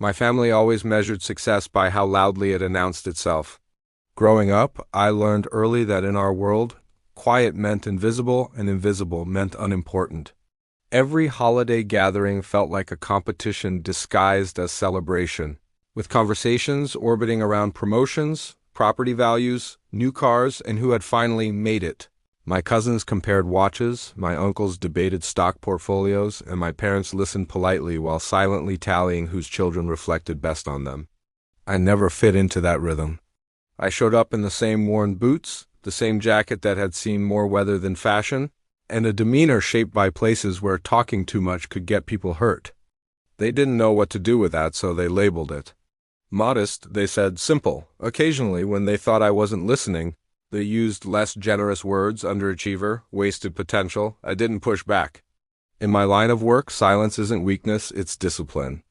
My family always measured success by how loudly it announced itself. Growing up, I learned early that in our world, quiet meant invisible and invisible meant unimportant. Every holiday gathering felt like a competition disguised as celebration, with conversations orbiting around promotions, property values, new cars, and who had finally made it. My cousins compared watches, my uncles debated stock portfolios, and my parents listened politely while silently tallying whose children reflected best on them. I never fit into that rhythm. I showed up in the same worn boots, the same jacket that had seen more weather than fashion, and a demeanor shaped by places where talking too much could get people hurt. They didn't know what to do with that, so they labeled it. Modest, they said simple. Occasionally, when they thought I wasn't listening, they used less generous words, underachiever, wasted potential. I didn't push back. In my line of work, silence isn't weakness, it's discipline.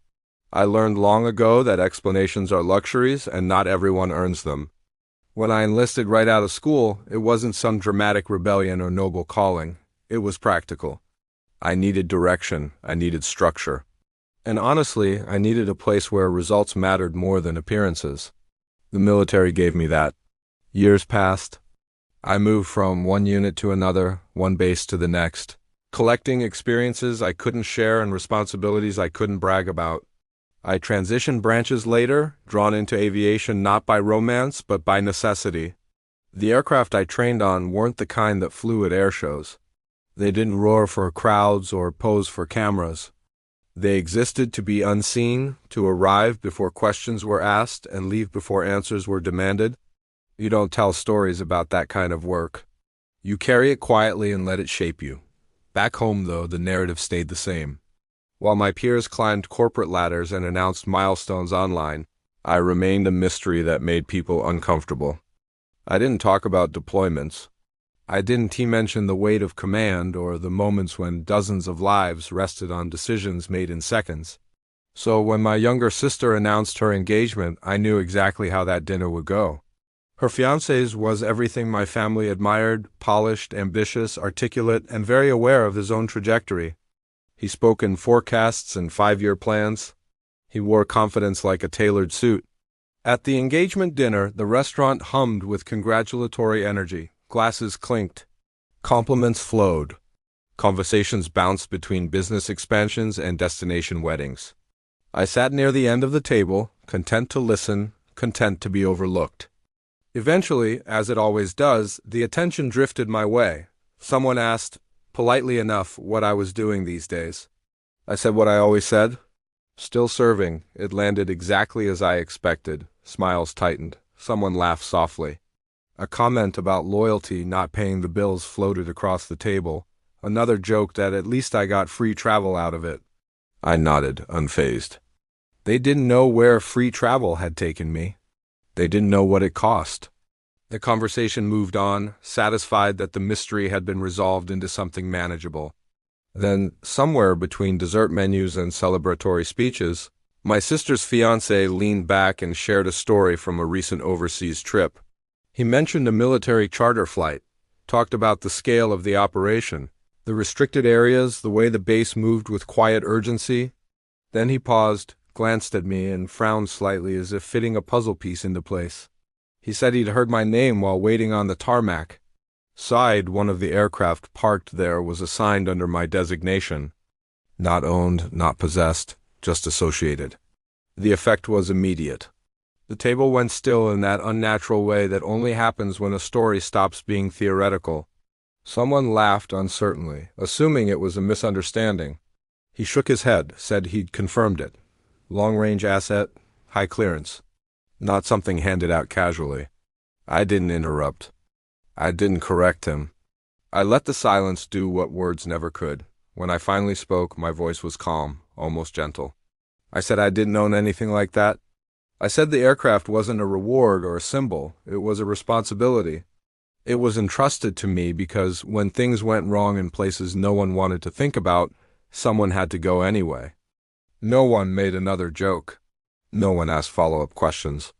I learned long ago that explanations are luxuries and not everyone earns them. When I enlisted right out of school, it wasn't some dramatic rebellion or noble calling. It was practical. I needed direction. I needed structure. And honestly, I needed a place where results mattered more than appearances. The military gave me that. Years passed. I moved from one unit to another, one base to the next, collecting experiences I couldn't share and responsibilities I couldn't brag about. I transitioned branches later, drawn into aviation not by romance but by necessity. The aircraft I trained on weren't the kind that flew at air shows. They didn't roar for crowds or pose for cameras. They existed to be unseen, to arrive before questions were asked and leave before answers were demanded. You don't tell stories about that kind of work. You carry it quietly and let it shape you. Back home, though, the narrative stayed the same. While my peers climbed corporate ladders and announced milestones online, I remained a mystery that made people uncomfortable. I didn't talk about deployments. I didn't mention the weight of command or the moments when dozens of lives rested on decisions made in seconds. So when my younger sister announced her engagement, I knew exactly how that dinner would go. Her fiancé was everything my family admired: polished, ambitious, articulate, and very aware of his own trajectory. He spoke in forecasts and 5-year plans. He wore confidence like a tailored suit. At the engagement dinner, the restaurant hummed with congratulatory energy. Glasses clinked. Compliments flowed. Conversations bounced between business expansions and destination weddings. I sat near the end of the table, content to listen, content to be overlooked. Eventually, as it always does, the attention drifted my way. Someone asked, politely enough, what I was doing these days. I said what I always said. Still serving. It landed exactly as I expected. Smiles tightened. Someone laughed softly. A comment about loyalty not paying the bills floated across the table. Another joke that at least I got free travel out of it. I nodded, unfazed. They didn't know where free travel had taken me. They didn't know what it cost. The conversation moved on, satisfied that the mystery had been resolved into something manageable. Then, somewhere between dessert menus and celebratory speeches, my sister's fiancé leaned back and shared a story from a recent overseas trip. He mentioned a military charter flight, talked about the scale of the operation, the restricted areas, the way the base moved with quiet urgency. Then he paused, glanced at me, and frowned slightly as if fitting a puzzle piece into place. He said he'd heard my name while waiting on the tarmac. Sighed. One of the aircraft parked there was assigned under my designation. Not owned, not possessed, just associated. The effect was immediate. The table went still in that unnatural way that only happens when a story stops being theoretical. Someone laughed uncertainly, assuming it was a misunderstanding. He shook his head, said he'd confirmed it. Long-range asset, high clearance. Not something handed out casually. I didn't interrupt. I didn't correct him. I let the silence do what words never could. When I finally spoke, my voice was calm, almost gentle. I said I didn't own anything like that. I said the aircraft wasn't a reward or a symbol. It was a responsibility. It was entrusted to me because when things went wrong in places no one wanted to think about, someone had to go anyway. No one made another joke. No one asked follow-up questions.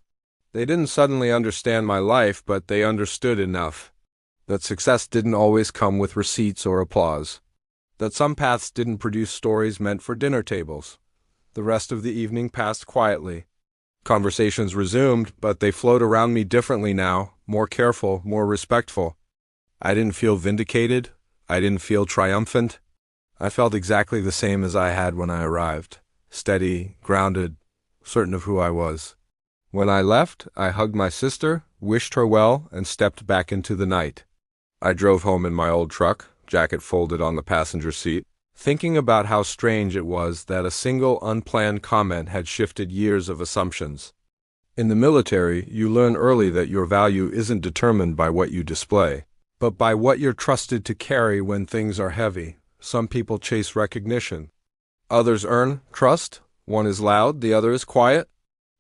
They didn't suddenly understand my life, but they understood enough. That success didn't always come with receipts or applause. That some paths didn't produce stories meant for dinner tables. The rest of the evening passed quietly. Conversations resumed, but they flowed around me differently now, more careful, more respectful. I didn't feel vindicated. I didn't feel triumphant. I felt exactly the same as I had when I arrived, steady, grounded, certain of who I was. When I left, I hugged my sister, wished her well, and stepped back into the night. I drove home in my old truck, jacket folded on the passenger seat, thinking about how strange it was that a single unplanned comment had shifted years of assumptions. In the military, you learn early that your value isn't determined by what you display, but by what you're trusted to carry when things are heavy. Some people chase recognition. Others earn trust. One is loud, the other is quiet.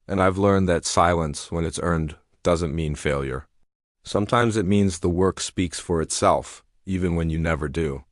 And I've learned that silence, when it's earned, doesn't mean failure. Sometimes it means the work speaks for itself, even when you never do.